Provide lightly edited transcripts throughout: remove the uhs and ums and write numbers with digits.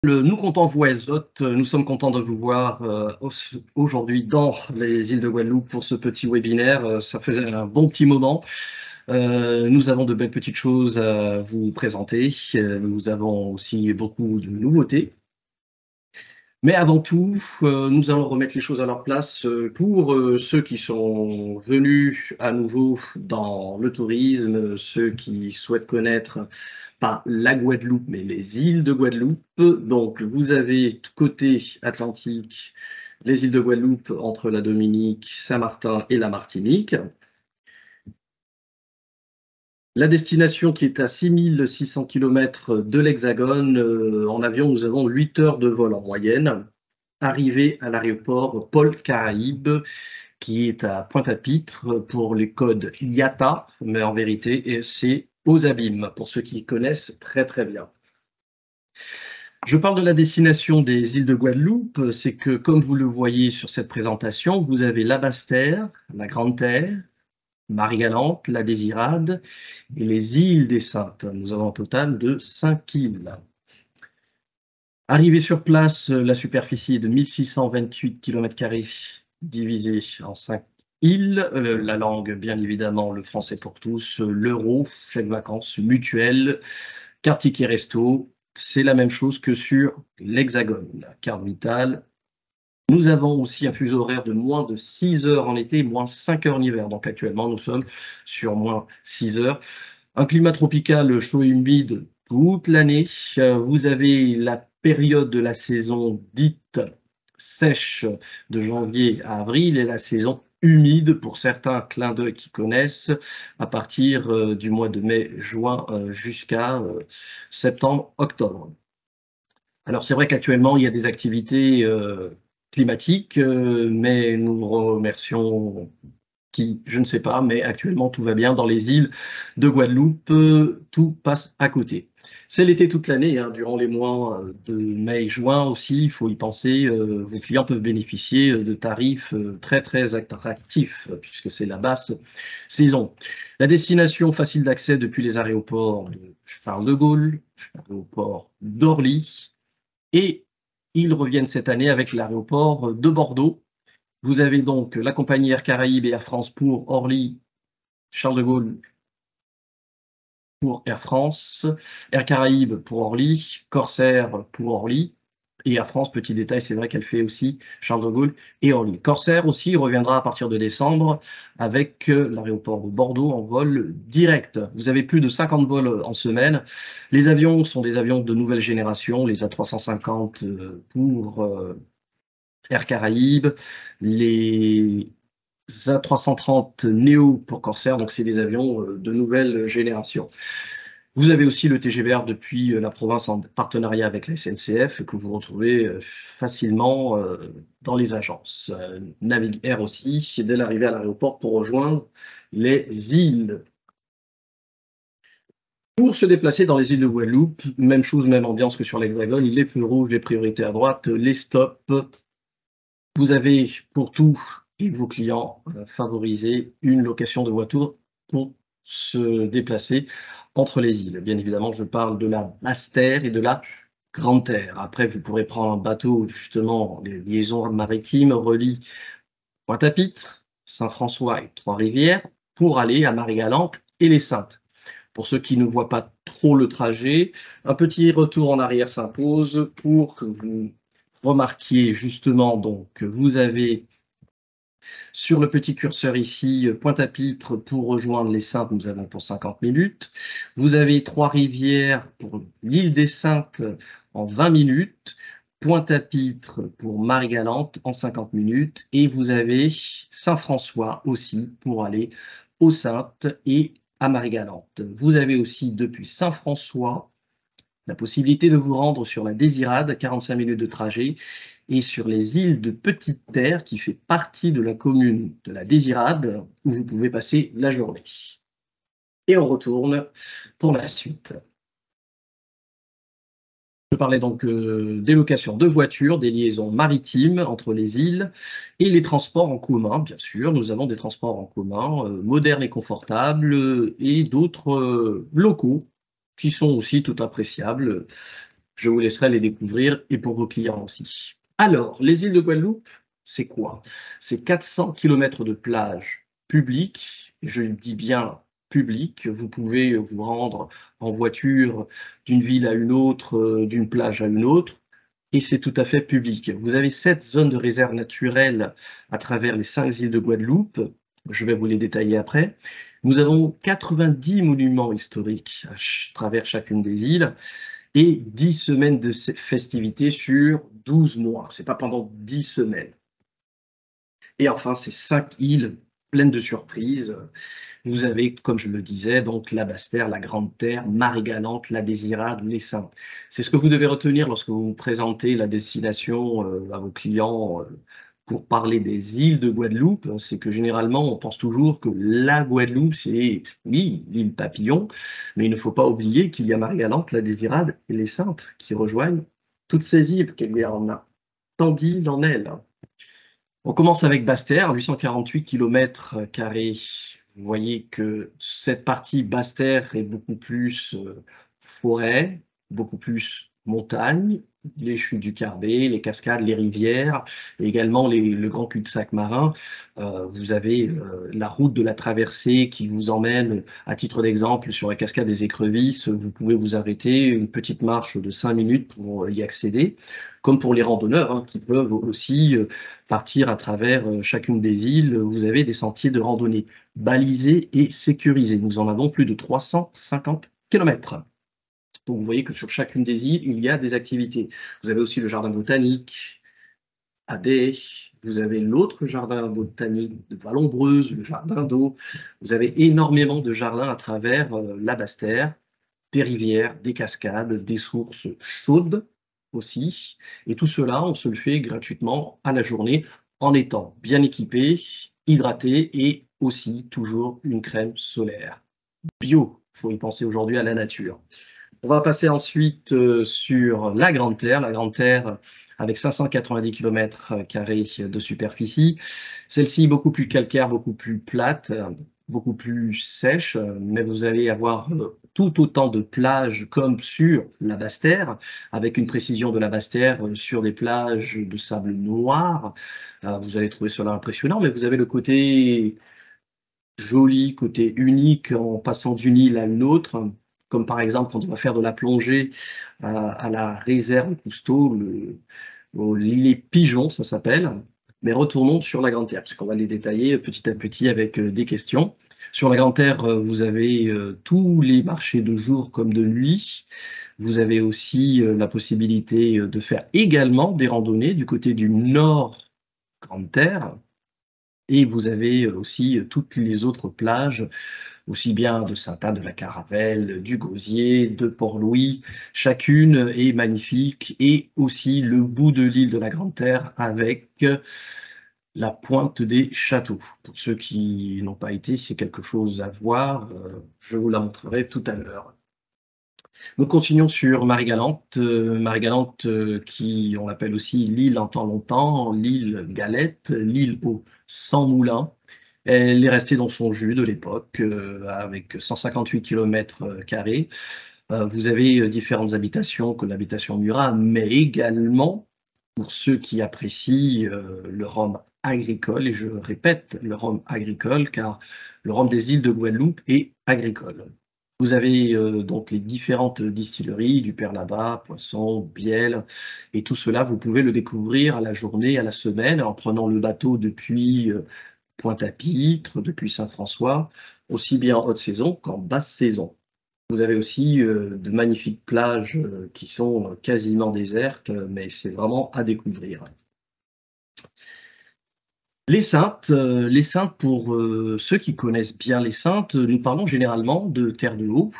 Nous comptons vous Azote, nous sommes contents de vous voir aujourd'hui dans les îles de Guadeloupe pour ce petit webinaire. Ça faisait un bon petit moment. Nous avons de belles petites choses à vous présenter. Nous avons aussi beaucoup de nouveautés. Mais avant tout, nous allons remettre les choses à leur place pour ceux qui sont venus à nouveau dans le tourisme, ceux qui souhaitent connaître pas la Guadeloupe, mais les îles de Guadeloupe. Donc, vous avez côté Atlantique les îles de Guadeloupe entre la Dominique, Saint-Martin et la Martinique. La destination qui est à 6600 km de l'Hexagone, en avion, nous avons 8 heures de vol en moyenne. Arrivé à l'aéroport Paul Caraïbes, qui est à Pointe-à-Pitre pour les codes IATA, mais en vérité, c'est aux abîmes, pour ceux qui connaissent très très bien. Je parle de la destination des îles de Guadeloupe, c'est que, comme vous le voyez sur cette présentation, vous avez la Basse-Terre, la Grande-Terre, Marie-Galante, la Désirade et les îles des Saintes. Nous avons un total de 5 îles. Arrivé sur place, la superficie est de 1628 km² divisée en 5 îles. La langue, bien évidemment, le français pour tous, l'euro, chèque vacances, mutuelle, carte ticket resto. C'est la même chose que sur l'Hexagone, carte vitale. Nous avons aussi un fuseau horaire de moins de 6 heures en été, moins 5 heures en hiver. Donc actuellement, nous sommes sur moins 6 heures. Un climat tropical chaud et humide toute l'année. Vous avez la période de la saison dite sèche de janvier à avril et la saison humide pour certains clins d'œil qui connaissent à partir du mois de mai-juin jusqu'à septembre-octobre. Alors c'est vrai qu'actuellement il y a des activités climatiques, mais nous remercions qui, je ne sais pas, mais actuellement tout va bien dans les îles de Guadeloupe, tout passe à côté. C'est l'été toute l'année, hein, durant les mois de mai et juin aussi, il faut y penser, vos clients peuvent bénéficier de tarifs très très attractifs, puisque c'est la basse saison. La destination facile d'accès depuis les aéroports de Charles de Gaulle, l'aéroport d'Orly, et ils reviennent cette année avec l'aéroport de Bordeaux. Vous avez donc la compagnie Air Caraïbes et Air France pour Orly, Charles de Gaulle pour Air France, Air Caraïbes pour Orly, Corsair pour Orly, et Air France, petit détail, c'est vrai qu'elle fait aussi Charles de Gaulle et Orly. Corsair aussi reviendra à partir de décembre avec l'aéroport de Bordeaux en vol direct. Vous avez plus de 50 vols en semaine. Les avions sont des avions de nouvelle génération, les A350 pour Air Caraïbes, les A330 Neo pour Corsair, donc c'est des avions de nouvelle génération. Vous avez aussi le TGVR depuis la province en partenariat avec la SNCF que vous retrouvez facilement dans les agences. Navigue Air aussi, dès l'arrivée à l'aéroport pour rejoindre les îles. Pour se déplacer dans les îles de Guadeloupe, même chose, même ambiance que sur l'Hexagone, les feux rouges, les priorités à droite, les stops. Vous avez pour tout et vos clients favoriser une location de voiture pour se déplacer entre les îles. Bien évidemment, je parle de la Basse-Terre et de la Grande-Terre. Après, vous pourrez prendre un bateau, justement, les liaisons maritimes relient Pointe-à-Pitre, Saint-François et Trois-Rivières pour aller à Marie-Galante et les Saintes. Pour ceux qui ne voient pas trop le trajet, un petit retour en arrière s'impose pour que vous remarquiez justement, donc vous avez sur le petit curseur ici, Pointe-à-Pitre pour rejoindre les Saintes, nous avons pour 50 minutes. Vous avez Trois-Rivières pour l'île des Saintes en 20 minutes. Pointe-à-Pitre pour Marie-Galante en 50 minutes. Et vous avez Saint-François aussi pour aller aux Saintes et à Marie-Galante. Vous avez aussi depuis Saint-François la possibilité de vous rendre sur la Désirade, 45 minutes de trajet, et sur les îles de Petite-Terre, qui fait partie de la commune de la Désirade, où vous pouvez passer la journée. Et on retourne pour la suite. Je parlais donc des locations de voitures, des liaisons maritimes entre les îles et les transports en commun, bien sûr. Nous avons des transports en commun modernes et confortables et d'autres locaux qui sont aussi tout appréciables. Je vous laisserai les découvrir et pour vos clients aussi. Alors, les îles de Guadeloupe, c'est quoi? C'est 400 kilomètres de plage publique, je dis bien publique. Vous pouvez vous rendre en voiture d'une ville à une autre, d'une plage à une autre, et c'est tout à fait public. Vous avez 7 zones de réserve naturelle à travers les 5 îles de Guadeloupe. Je vais vous les détailler après. Nous avons 90 monuments historiques à travers chacune des îles et 10 semaines de festivités sur 12 mois. C'est pas pendant 10 semaines. Et enfin, ces 5 îles pleines de surprises. Vous avez, comme je le disais, donc la Basse-Terre, la Grande-Terre, Marie-Galante, la Désirade, les Saintes. C'est ce que vous devez retenir lorsque vous présentez la destination à vos clients pour parler des îles de Guadeloupe. C'est que généralement, on pense toujours que la Guadeloupe, c'est, oui, l'île Papillon, mais il ne faut pas oublier qu'il y a Marie-Galante, la Désirade et les Saintes qui rejoignent toutes ces îles, qu'il y en a tant d'îles en elles. On commence avec Basse-Terre, 848 km². Vous voyez que cette partie Basse-Terre est beaucoup plus forêt, beaucoup plus montagne, les chutes du Carbet, les cascades, les rivières, et également le grand cul-de-sac marin. Vous avez la route de la traversée qui vous emmène, à titre d'exemple, sur la cascade des Écrevisses. Vous pouvez vous arrêter, une petite marche de 5 minutes pour y accéder, comme pour les randonneurs qui peuvent aussi partir à travers chacune des îles. Vous avez des sentiers de randonnée balisés et sécurisés. Nous en avons plus de 350 km. Donc vous voyez que sur chacune des îles, il y a des activités. Vous avez aussi le jardin botanique à Day, vous avez l'autre jardin botanique de Vallombreuse, le jardin d'eau. Vous avez énormément de jardins à travers la Basse-Terre, des rivières, des cascades, des sources chaudes aussi. Et tout cela, on se le fait gratuitement à la journée en étant bien équipé, hydraté et aussi toujours une crème solaire bio. Il faut y penser aujourd'hui à la nature. On va passer ensuite sur la Grande Terre. La Grande Terre avec 590 km² de superficie. Celle-ci beaucoup plus calcaire, beaucoup plus plate, beaucoup plus sèche, mais vous allez avoir tout autant de plages comme sur la Basse-Terre, avec une précision de la Basse-Terre sur des plages de sable noir. Vous allez trouver cela impressionnant, mais vous avez le côté joli, côté unique en passant d'une île à une autre, comme par exemple quand on va faire de la plongée à la réserve Cousteau, l'îlet Pigeon, ça s'appelle. Mais retournons sur la Grande Terre, parce qu'on va les détailler petit à petit avec des questions. Sur la Grande Terre, vous avez tous les marchés de jour comme de nuit. Vous avez aussi la possibilité de faire également des randonnées du côté du nord Grande Terre. Et vous avez aussi toutes les autres plages, aussi bien de Saint-Anne, de la Caravelle, du Gosier, de Port-Louis. Chacune est magnifique et aussi le bout de l'île de la Grande Terre avec la pointe des châteaux. Pour ceux qui n'ont pas été, c'est quelque chose à voir. Je vous la montrerai tout à l'heure. Nous continuons sur Marie-Galante, Marie-Galante qui, on l'appelle aussi l'île en temps longtemps, l'île Galette, l'île aux 100 moulins. Elle est restée dans son jus de l'époque, avec 158 km². Vous avez différentes habitations, comme l'habitation Murat, mais également, pour ceux qui apprécient le rhum agricole, et je répète, le rhum agricole, car le rhum des îles de Guadeloupe est agricole. Vous avez donc les différentes distilleries, du Père-Labat, Poisson, Bielle, et tout cela, vous pouvez le découvrir à la journée, à la semaine, en prenant le bateau depuis Pointe-à-Pitre, depuis Saint-François, aussi bien en haute saison qu'en basse saison. Vous avez aussi de magnifiques plages qui sont quasiment désertes, mais c'est vraiment à découvrir. Les Saintes, pour ceux qui connaissent bien les Saintes, nous parlons généralement de terre de haut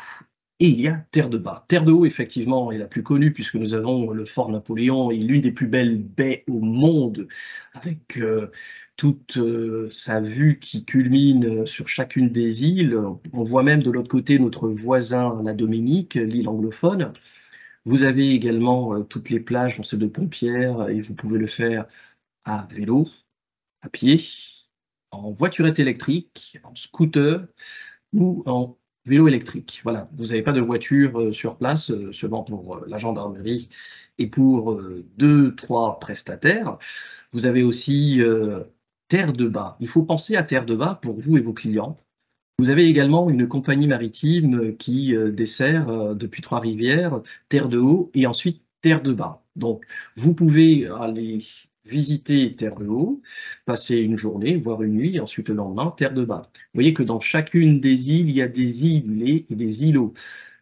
et il y a terre de bas. Terre de haut, effectivement, est la plus connue puisque nous avons le fort Napoléon et l'une des plus belles baies au monde avec toute sa vue qui culmine sur chacune des îles. On voit même de l'autre côté notre voisin, la Dominique, l'île anglophone. Vous avez également toutes les plages dans ces deux pompières et vous pouvez le faire à vélo, à pied, en voiturette électrique, en scooter ou en vélo électrique. Voilà, vous n'avez pas de voiture sur place, seulement pour la gendarmerie et pour 2-3 prestataires. Vous avez aussi Terre de Bas. Il faut penser à Terre de Bas pour vous et vos clients. Vous avez également une compagnie maritime qui dessert depuis Trois-Rivières, Terre de Haut et ensuite Terre de Bas. Donc, vous pouvez aller visiter Terre de Haut, passer une journée, voire une nuit, et ensuite le lendemain, Terre de Bas. Vous voyez que dans chacune des îles, il y a des îlets et des îlots,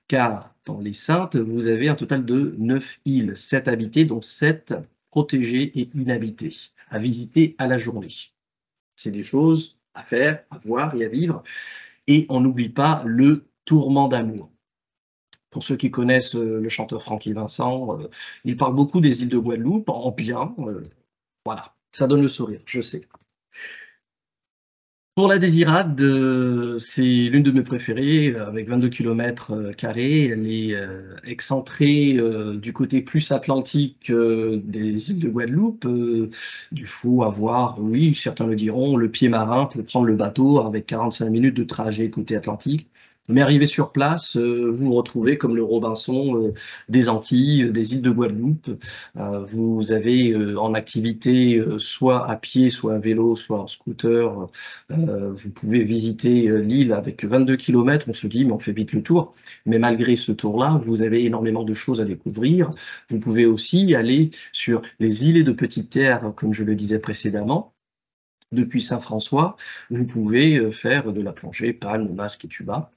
car dans les Saintes, vous avez un total de 9 îles, 7 habitées, dont 7 protégées et inhabitées, à visiter à la journée. C'est des choses à faire, à voir et à vivre. Et on n'oublie pas le tourment d'amour. Pour ceux qui connaissent le chanteur Francky Vincent, il parle beaucoup des îles de Guadeloupe en bien. Voilà, ça donne le sourire, je sais. Pour la Désirade, c'est l'une de mes préférées, avec 22 km². Elle est excentrée du côté plus atlantique des îles de Guadeloupe. Il faut avoir, oui, certains le diront, le pied marin pour prendre le bateau avec 45 minutes de trajet côté Atlantique. Mais arrivé sur place, vous vous retrouvez comme le Robinson des Antilles, des îles de Guadeloupe. Vous avez en activité soit à pied, soit à vélo, soit en scooter. Vous pouvez visiter l'île avec 22 km. On se dit, mais on fait vite le tour. Mais malgré ce tour-là, vous avez énormément de choses à découvrir. Vous pouvez aussi aller sur les îlets de Petite Terre, comme je le disais précédemment. Depuis Saint-François, vous pouvez faire de la plongée, palme, masque et tuba.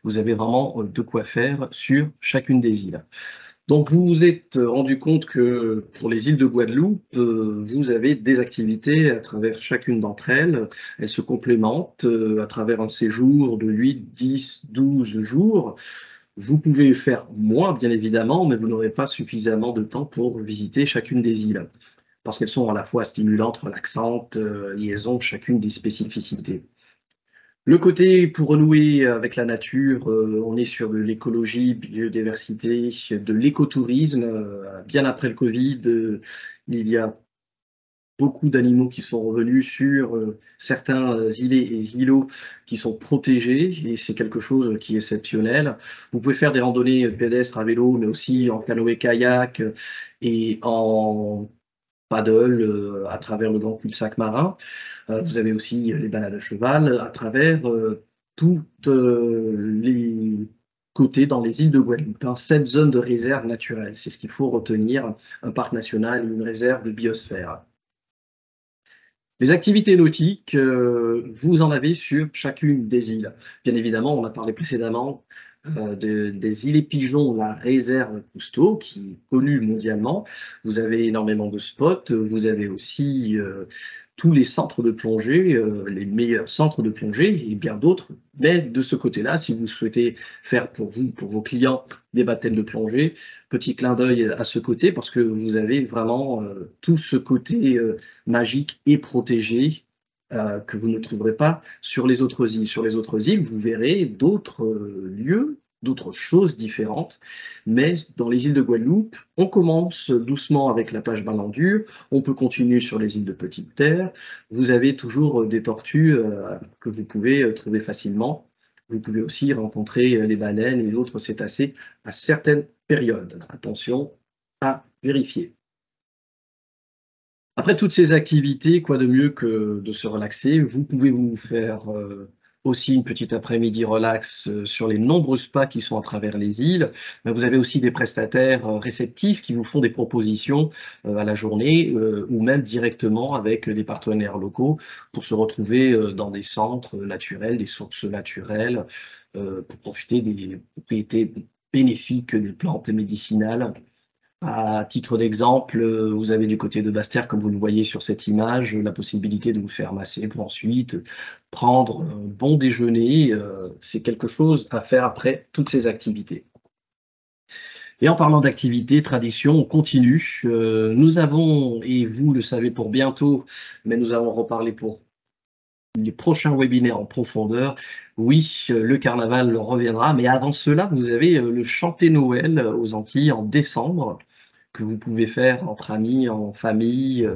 Vous avez vraiment de quoi faire sur chacune des îles. Donc vous vous êtes rendu compte que pour les îles de Guadeloupe, vous avez des activités à travers chacune d'entre elles. Elles se complémentent à travers un séjour de 8, 10, 12 jours. Vous pouvez faire moins, bien évidemment, mais vous n'aurez pas suffisamment de temps pour visiter chacune des îles, parce qu'elles sont à la fois stimulantes, relaxantes, et elles ont chacune des spécificités. Le côté pour renouer avec la nature, on est sur de l'écologie, biodiversité, de l'écotourisme. Bien après le Covid, il y a beaucoup d'animaux qui sont revenus sur certains îlets et îlots qui sont protégés, et c'est quelque chose qui est exceptionnel. Vous pouvez faire des randonnées pédestres à vélo, mais aussi en canoë-kayak et en paddle à travers le grand cul-de-sac marin. Vous avez aussi les balades à cheval à travers toutes les côtés dans les îles de Guadeloupe. 7 zones de réserve naturelle, c'est ce qu'il faut retenir, un parc national et une réserve de biosphère. Les activités nautiques, vous en avez sur chacune des îles. Bien évidemment, on a parlé précédemment des îles Pigeons, la réserve Cousteau, qui est connue mondialement. Vous avez énormément de spots. Vous avez aussi tous les centres de plongée, les meilleurs centres de plongée et bien d'autres. Mais de ce côté-là, si vous souhaitez faire pour vous, pour vos clients, des baptêmes de plongée, petit clin d'œil à ce côté, parce que vous avez vraiment tout ce côté magique et protégé que vous ne trouverez pas sur les autres îles. Sur les autres îles, vous verrez d'autres lieux, d'autres choses différentes, mais dans les îles de Guadeloupe, on commence doucement avec la plage Balandure, on peut continuer sur les îles de Petite Terre, vous avez toujours des tortues que vous pouvez trouver facilement, vous pouvez aussi rencontrer les baleines et d'autres cétacés à certaines périodes. Attention à vérifier. Après toutes ces activités, quoi de mieux que de se relaxer? Vous pouvez vous faire aussi une petite après-midi relax sur les nombreux spas qui sont à travers les îles. Mais vous avez aussi des prestataires réceptifs qui vous font des propositions à la journée ou même directement avec des partenaires locaux pour se retrouver dans des centres naturels, des sources naturelles, pour profiter des propriétés bénéfiques des plantes médicinales. À titre d'exemple, vous avez du côté de Basse-Terre, comme vous le voyez sur cette image, la possibilité de vous faire masser pour ensuite prendre un bon déjeuner. C'est quelque chose à faire après toutes ces activités. Et en parlant d'activités, tradition, on continue. Nous avons, et vous le savez pour bientôt, mais nous allons reparler pour les prochains webinaires en profondeur. Oui, le carnaval reviendra, mais avant cela, vous avez le chanté Noël aux Antilles en décembre, que vous pouvez faire entre amis, en famille,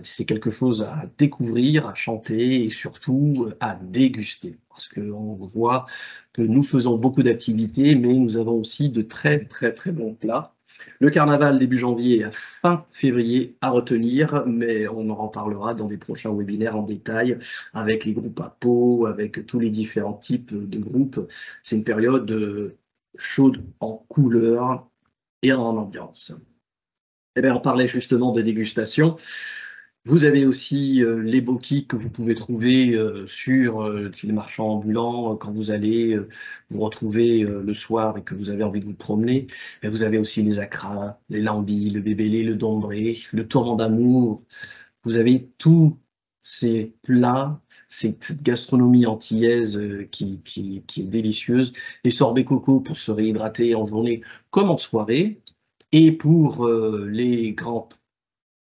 C'est quelque chose à découvrir, à chanter et surtout à déguster. Parce qu'on voit que nous faisons beaucoup d'activités, mais nous avons aussi de très, très, très bons plats. Le carnaval début janvier à fin février à retenir, mais on en reparlera dans des prochains webinaires en détail avec les groupes à peau, avec tous les différents types de groupes. C'est une période chaude en couleurs et en ambiance. Eh bien, on parlait justement de dégustation. Vous avez aussi les boquis que vous pouvez trouver sur les marchands ambulants quand vous allez vous retrouver le soir et que vous avez envie de vous promener. Mais vous avez aussi les acras, les lambis, le bébélé, le dombré, le tourment d'amour. Vous avez tous ces plats, cette gastronomie antillaise qui est délicieuse. Les sorbets coco pour se réhydrater en journée comme en soirée. Et pour les grands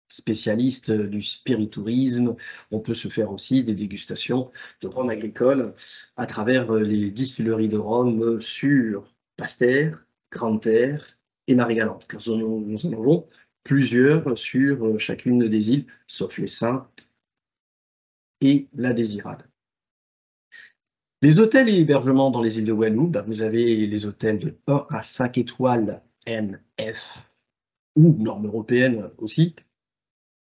spécialistes du spiritourisme, on peut se faire aussi des dégustations de rhum agricole à travers les distilleries de rhum sur Basse-Terre, Grande-Terre et Marie-Galante, car nous en avons plusieurs sur chacune des îles, sauf les Saintes et la Désirade. Les hôtels et hébergements dans les îles de Guadeloupe, vous avez les hôtels de 1 à 5 étoiles NF ou normes européennes aussi,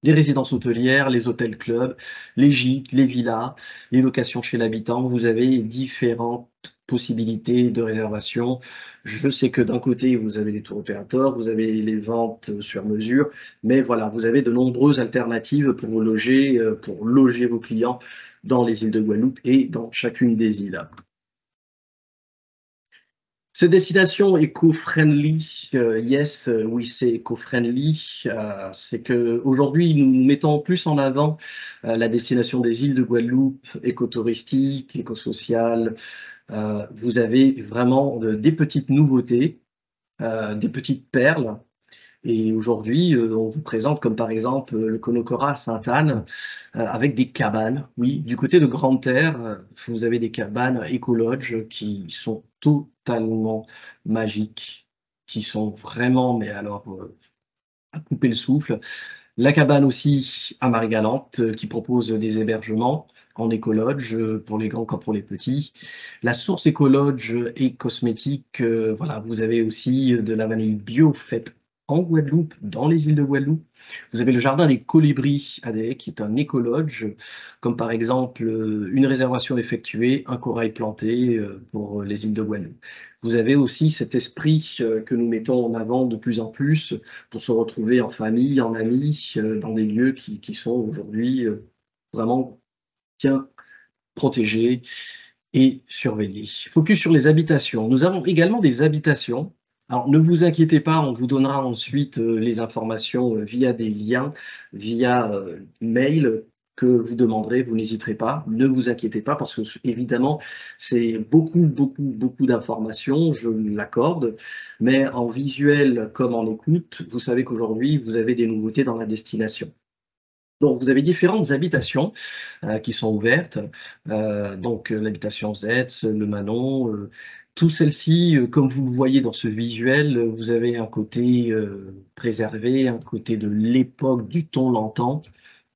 les résidences hôtelières, les hôtels clubs, les gîtes, les villas, les locations chez l'habitant. Vous avez différentes possibilités de réservation. Je sais que d'un côté, vous avez les tours opérateurs, vous avez les ventes sur mesure, mais voilà, vous avez de nombreuses alternatives pour loger vos clients dans les îles de Guadeloupe et dans chacune des îles. Ces destinations éco-friendly, yes, oui, c'est éco-friendly. C'est qu'aujourd'hui, nous mettons plus en avant la destination des îles de Guadeloupe, écotouristique, éco-sociale. Vous avez vraiment des petites nouveautés, des petites perles. Et aujourd'hui, on vous présente comme par exemple le Conokora à Sainte-Anne avec des cabanes. Oui, du côté de Grande-Terre, vous avez des cabanes éco-lodge qui sont totalement magiques, qui sont vraiment, mais alors, à couper le souffle. La cabane aussi à Marie-Galante qui propose des hébergements en éco-lodge pour les grands comme pour les petits. La source éco-lodge et cosmétique, voilà, vous avez aussi de la vanille bio faite en Guadeloupe, dans les îles de Guadeloupe. Vous avez le jardin des colibris à Dé, qui est un éco-lodge, comme par exemple une réservation effectuée, un corail planté pour les îles de Guadeloupe. Vous avez aussi cet esprit que nous mettons en avant de plus en plus pour se retrouver en famille, en amis, dans des lieux qui sont aujourd'hui vraiment bien protégés et surveillés. Focus sur les habitations. Nous avons également des habitations. Alors, ne vous inquiétez pas, on vous donnera ensuite les informations via des liens, via mail que vous demanderez, vous n'hésiterez pas, ne vous inquiétez pas parce que évidemment c'est beaucoup, beaucoup, beaucoup d'informations, je l'accorde, mais en visuel comme en écoute, vous savez qu'aujourd'hui vous avez des nouveautés dans la destination. Donc, vous avez différentes habitations qui sont ouvertes. Donc, l'habitation Z, le Manon, toutes celles-ci, comme vous le voyez dans ce visuel, vous avez un côté préservé, un côté de l'époque du ton longtemps.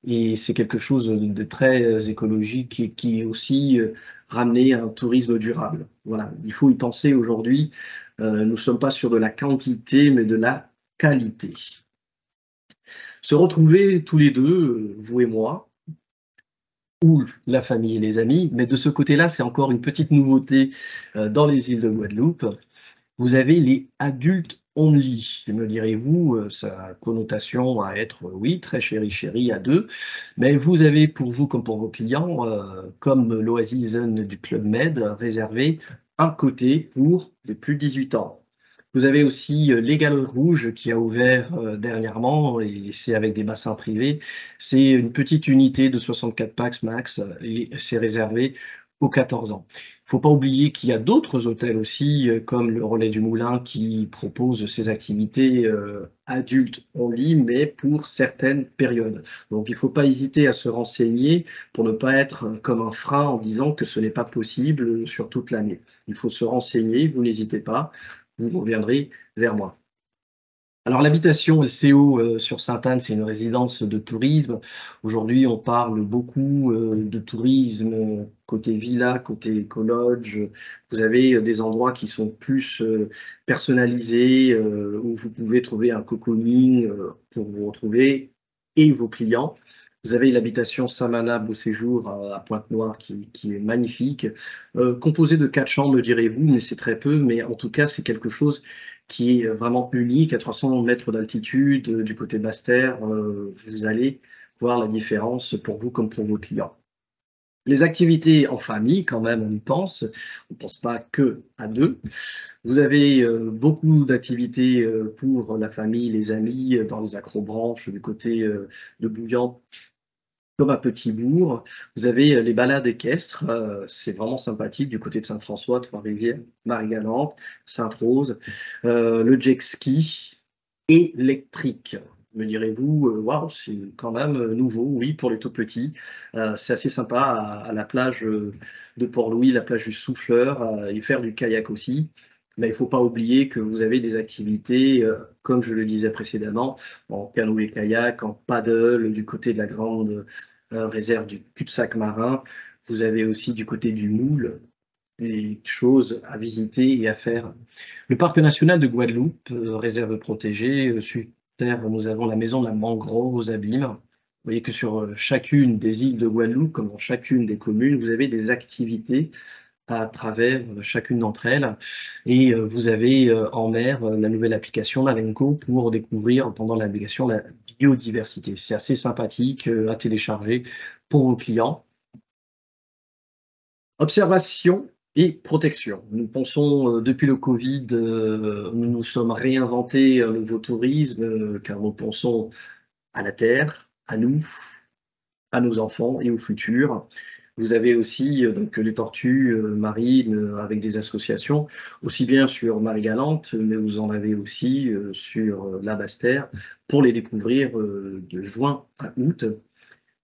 Et c'est quelque chose de très écologique et qui est aussi ramené à un tourisme durable. Voilà, il faut y penser aujourd'hui. Nous ne sommes pas sur de la quantité, mais de la qualité. Se retrouver tous les deux, vous et moi, ou la famille et les amis, mais de ce côté-là, c'est encore une petite nouveauté dans les îles de Guadeloupe. Vous avez les adultes only, me direz-vous, sa connotation à être, oui, très chéri à deux, mais vous avez pour vous comme pour vos clients, comme l'Oasis Zone du Club Med, réservé un côté pour les plus de 18 ans. Vous avez aussi les Galeries Rouges qui a ouvert dernièrement et c'est avec des bassins privés. C'est une petite unité de 64 pax max et c'est réservé aux 14 ans. Il ne faut pas oublier qu'il y a d'autres hôtels aussi, comme le Relais du Moulin, qui propose ces activités adultes en ligne, mais pour certaines périodes. Donc il ne faut pas hésiter à se renseigner pour ne pas être comme un frein en disant que ce n'est pas possible sur toute l'année. Il faut se renseigner, vous n'hésitez pas, vous reviendrez vers moi. Alors l'habitation LCO sur Sainte-Anne, c'est une résidence de tourisme. Aujourd'hui, on parle beaucoup de tourisme côté villa, côté éco-lodge. Vous avez des endroits qui sont plus personnalisés, où vous pouvez trouver un cocooning pour vous retrouver et vos clients. Vous avez l'habitation Samana Beau Séjour à Pointe-Noire qui est magnifique, composée de 4 chambres, me direz-vous, mais c'est très peu, mais en tout cas, c'est quelque chose qui est vraiment unique à 300 mètres d'altitude du côté de Basse-Terre. Vous allez voir la différence pour vous comme pour vos clients. Les activités en famille, quand même, on y pense. On ne pense pas que à deux. Vous avez beaucoup d'activités pour la famille, les amis, dans les acrobranches du côté de Bouillante comme à Petit-Bourg. Vous avez les balades équestres, c'est vraiment sympathique du côté de Saint-François, Trois-Rivières, Marie-Galante, Sainte-Rose. Le jet ski électrique. Me direz-vous, waouh, c'est quand même nouveau, oui, pour les tout petits. C'est assez sympa à la plage de Port-Louis, la plage du Souffleur, et faire du kayak aussi. Mais il ne faut pas oublier que vous avez des activités, comme je le disais précédemment, en canoë-kayak, en paddle, du côté de la grande réserve du cul-de-sac marin. Vous avez aussi du côté du Moule des choses à visiter et à faire. Le parc national de Guadeloupe, réserve protégée, sur terre, nous avons la maison de la mangrove aux Abîmes. Vous voyez que sur chacune des îles de Guadeloupe, comme dans chacune des communes, vous avez des activités à travers chacune d'entre elles. Et vous avez en mer la nouvelle application Mavenco pour découvrir pendant la navigation la biodiversité. C'est assez sympathique à télécharger pour vos clients. Observation et protection. Nous pensons, depuis le Covid, nous nous sommes réinventés un nouveau tourisme, car nous pensons à la terre, à nous, à nos enfants et au futur. Vous avez aussi donc les tortues marines avec des associations, aussi bien sur Marie-Galante, mais vous en avez aussi sur la Basse-Terre, pour les découvrir de juin à août.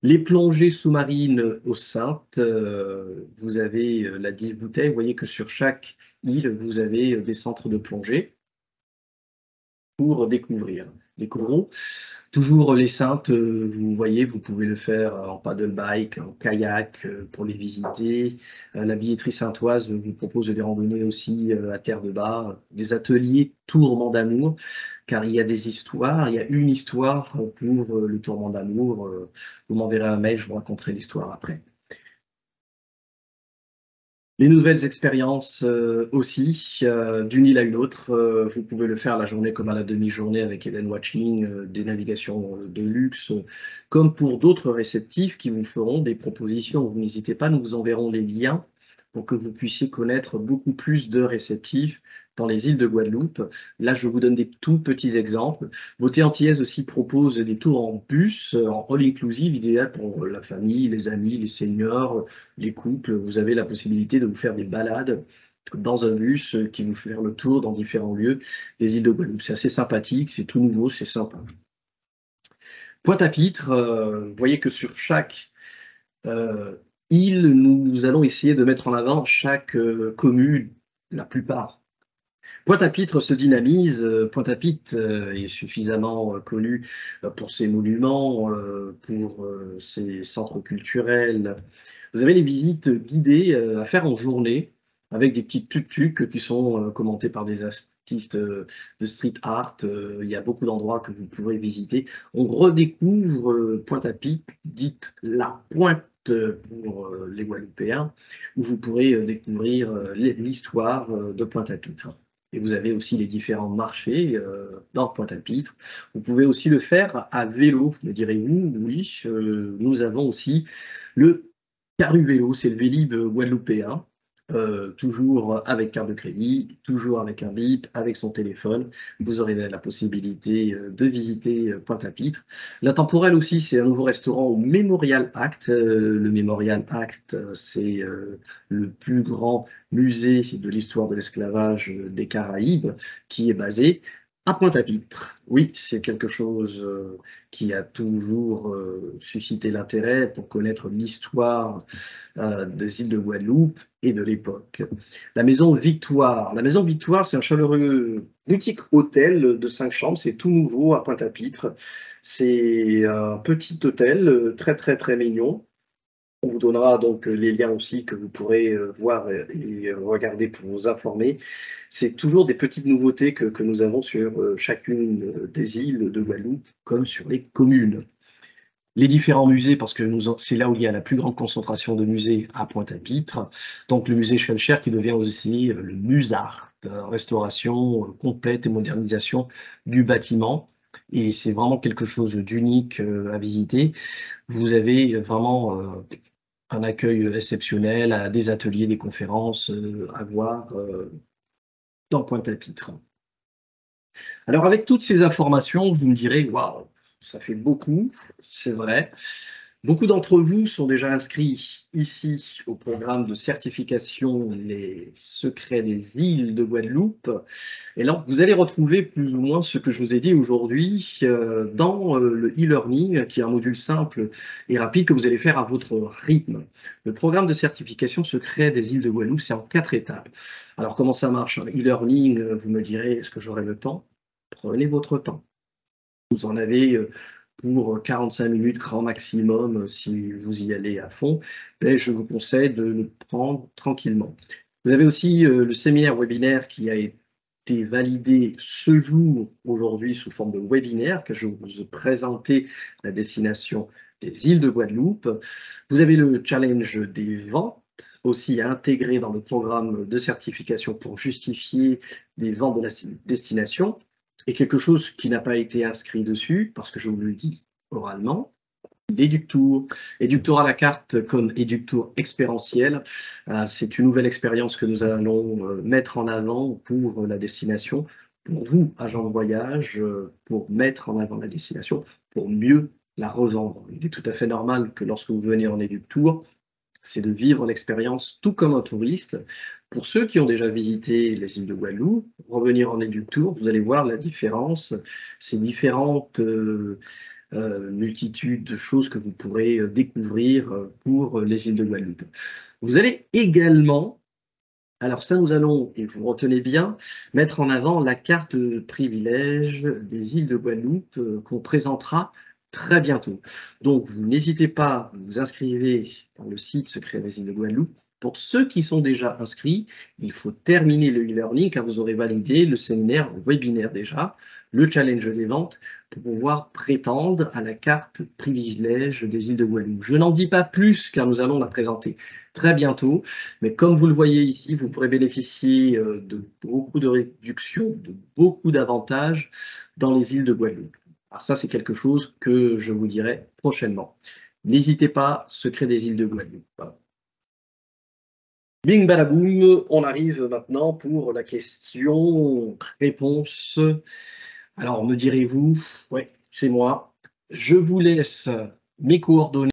Les plongées sous-marines aux Saintes, vous avez la 10 bouteilles. Vous voyez que sur chaque île, vous avez des centres de plongée pour découvrir. Découvrons. Toujours les Saintes, vous voyez, vous pouvez le faire en paddle bike, en kayak pour les visiter. La billetterie saintoise vous propose des randonnées aussi à terre de bas, des ateliers tourment d'amour, car il y a des histoires, il y a une histoire pour le tourment d'amour. Vous m'enverrez un mail, je vous raconterai l'histoire après. Les nouvelles expériences aussi, d'une île à une autre, vous pouvez le faire à la journée comme à la demi-journée avec Event Watching, des navigations de luxe, comme pour d'autres réceptifs qui vous feront des propositions. Vous n'hésitez pas, nous vous enverrons les liens pour que vous puissiez connaître beaucoup plus de réceptifs dans les îles de Guadeloupe. Là, je vous donne des tout petits exemples. Beauté Antillaise aussi propose des tours en bus, en all-inclusive, idéal pour la famille, les amis, les seniors, les couples. Vous avez la possibilité de vous faire des balades dans un bus qui vous fait faire le tour dans différents lieux des îles de Guadeloupe. C'est assez sympathique, c'est tout nouveau, c'est sympa. Pointe-à-Pitre, vous voyez que sur chaque île, nous allons essayer de mettre en avant chaque commune, la plupart. Pointe-à-Pitre se dynamise. Pointe-à-Pitre est suffisamment connu pour ses monuments, pour ses centres culturels. Vous avez les visites guidées à faire en journée avec des petits tuk-tuk qui sont commentés par des artistes de street art. Il y a beaucoup d'endroits que vous pourrez visiter. On redécouvre Pointe-à-Pitre, dite la Pointe pour les Guadeloupéens, où vous pourrez découvrir l'histoire de Pointe-à-Pitre. Et vous avez aussi les différents marchés dans Pointe-à-Pitre. Vous pouvez aussi le faire à vélo, me direz-vous. Oui, nous avons aussi le Caru Vélo, c'est le Vélib guadeloupéen, toujours avec carte de crédit, toujours avec un bip, avec son téléphone. Vous aurez la possibilité de visiter Pointe-à-Pitre. La Temporelle aussi, c'est un nouveau restaurant au Memorial Act. Le Memorial Act, c'est le plus grand musée de l'histoire de l'esclavage des Caraïbes qui est basé À Pointe-à-Pitre, oui, c'est quelque chose qui a toujours suscité l'intérêt pour connaître l'histoire des îles de Guadeloupe et de l'époque. La Maison Victoire, c'est un chaleureux boutique hôtel de 5 chambres, c'est tout nouveau à Pointe-à-Pitre. C'est un petit hôtel très très très mignon. On vous donnera donc les liens aussi que vous pourrez voir et regarder pour vous informer. C'est toujours des petites nouveautés que nous avons sur chacune des îles de Guadeloupe, comme sur les communes. Les différents musées, parce que c'est là où il y a la plus grande concentration de musées à Pointe-à-Pitre. Donc le musée Schellcher qui devient aussi le Musart, restauration complète et modernisation du bâtiment. Et c'est vraiment quelque chose d'unique à visiter. Vous avez vraiment un accueil exceptionnel, à des ateliers, des conférences à voir dans Pointe-à-Pitre. Alors avec toutes ces informations, vous me direz: «Waouh, ça fait beaucoup», c'est vrai. Beaucoup d'entre vous sont déjà inscrits ici au programme de certification Les secrets des îles de Guadeloupe. Et là, vous allez retrouver plus ou moins ce que je vous ai dit aujourd'hui dans le e-learning, qui est un module simple et rapide que vous allez faire à votre rythme. Le programme de certification secret des îles de Guadeloupe, c'est en 4 étapes. Alors, comment ça marche? Un e-learning, vous me direz, est-ce que j'aurai le temps? Prenez votre temps. Vous en avez pour 45 minutes grand maximum si vous y allez à fond, mais je vous conseille de le prendre tranquillement. Vous avez aussi le séminaire webinaire qui a été validé ce jour, aujourd'hui, sous forme de webinaire, que je vais vous présenter la destination des îles de Guadeloupe. Vous avez le challenge des ventes, aussi à intégrer dans le programme de certification pour justifier des ventes de la destination. Et quelque chose qui n'a pas été inscrit dessus, parce que je vous le dis oralement, l'Éductour. Éductour à la carte comme Éductour expérientiel. C'est une nouvelle expérience que nous allons mettre en avant pour la destination, pour vous, agents de voyage, pour mettre en avant la destination, pour mieux la revendre. Il est tout à fait normal que lorsque vous venez en Éductour, c'est de vivre l'expérience tout comme un touriste. Pour ceux qui ont déjà visité les îles de Guadeloupe, revenir en Éductour, vous allez voir la différence, ces différentes multitudes de choses que vous pourrez découvrir pour les îles de Guadeloupe. Vous allez également, alors ça nous allons, et vous retenez bien, mettre en avant la carte privilège des îles de Guadeloupe qu'on présentera très bientôt. Donc, vous n'hésitez pas, vous vous inscrivez dans le site Secret des îles de Guadeloupe. Pour ceux qui sont déjà inscrits, il faut terminer le e-learning car vous aurez validé le séminaire webinaire déjà, le challenge des ventes, pour pouvoir prétendre à la carte privilège des îles de Guadeloupe. Je n'en dis pas plus car nous allons la présenter très bientôt, mais comme vous le voyez ici, vous pourrez bénéficier de beaucoup de réductions, de beaucoup d'avantages dans les îles de Guadeloupe. Alors ça, c'est quelque chose que je vous dirai prochainement. N'hésitez pas, secret des îles de Guadeloupe. Bing badaboum, on arrive maintenant pour la question-réponse. Alors, me direz-vous, ouais, c'est moi. Je vous laisse mes coordonnées.